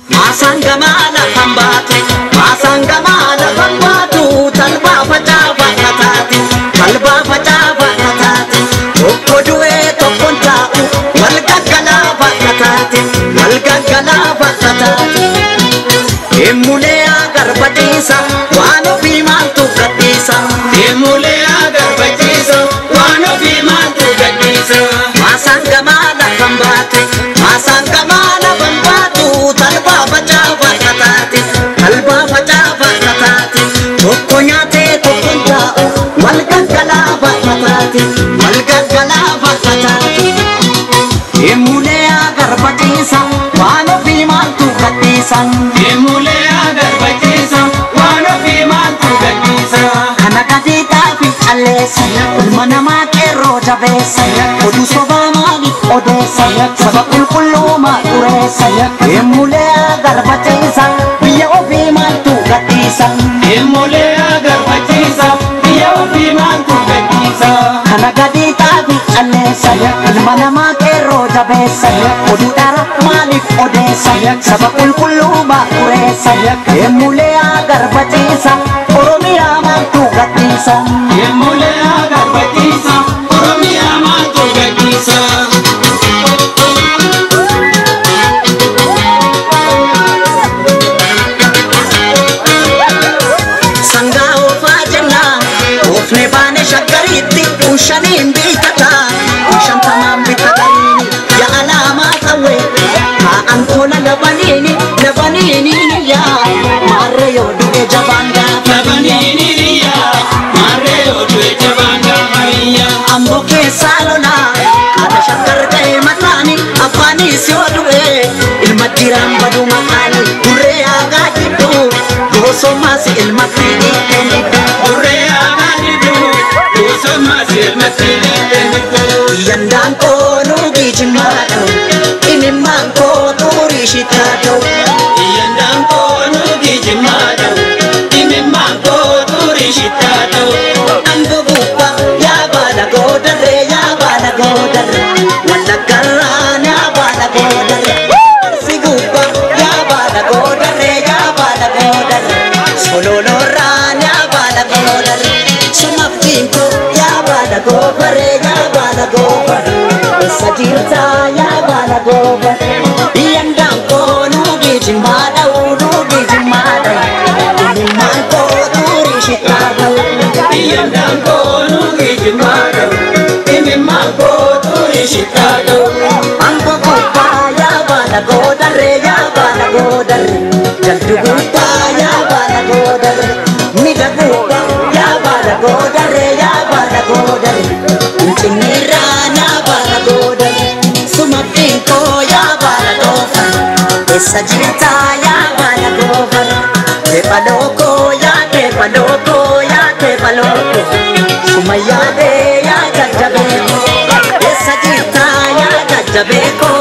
Masangamana pambate, masangamana pambatu, talba facafa katati, talba facafa katati. Okodue tokontau, walgagala fakatati, walgagala fakatati. Emule agar batisa, wano bimantu katisa. Emule agar batisa, wano bimantu katisa. Masangamana pambate, masangamana pambatu, talba facafa katati, talba facafa katati. Tokonyate tokontau, walgagala fakatati, walgagala fakatati. Emule agar batisa, wano bimantu katisa. Emule agar batisa, wano bimantu katisa. Kanakadita fi alesa, ulmana make roja besa. Odu soba magi odesa, sabakul kuluma uresa. Emule agar batisa, biya bimantu katisa. Emule agar batisa, biya bimantu katisa. Kanakadita fi alesa, ulmana make roja besa. Odu dara malif odesa, sabakul kuluma uresa. Emule agar batisa, oromia mantu katisa. Emule agar batisa, oromia mantu katisa. Sanga ofajna, ofne bane shakariti, ushanin bitata, ushan tamam bitagarini, ya alama tawe, ha antona labanini, labanini ya, mare yodu jabanga, labanini ya, mare yodu jabanga mariya. Amboke salona, ada shakar kay matani, afani siodu ilmatiram badu makani, ure aga jitu, goso masi ilmatini enidu, ure aga jitu, goso masi ilmatini enidu. Yandang ko nugi jimato, inimang ko turishitato. Yandang ko nugi jimato, inimang ko turishitato. Ambo bupa ya bala godare, ya bala godare, wala karan ya bala godare. Sigupa ya bala godare, ya bala godare, sololo ran ya bala godare. Sumapinko ya bala godare, ya bala godare. Sajirta ya bala godare. Yandang ko nugi jimada, nugi jimada. Inimang ko turishitato. Yandang ko nugi jimada, inimang ko turishitato. Ambo bupa ya bala godare, ya bala godare. Jaldu bupa ya bala godare. Mida bupa ya bala godare, ya bala godare. Intinira ya bala godare. Sumapinko ya bala godare. Sajirta ya bala godare. Tepaloko ya tepaloko ya tepaloko. Sumayade ya jajabeko. Sajirta ya jajabeko.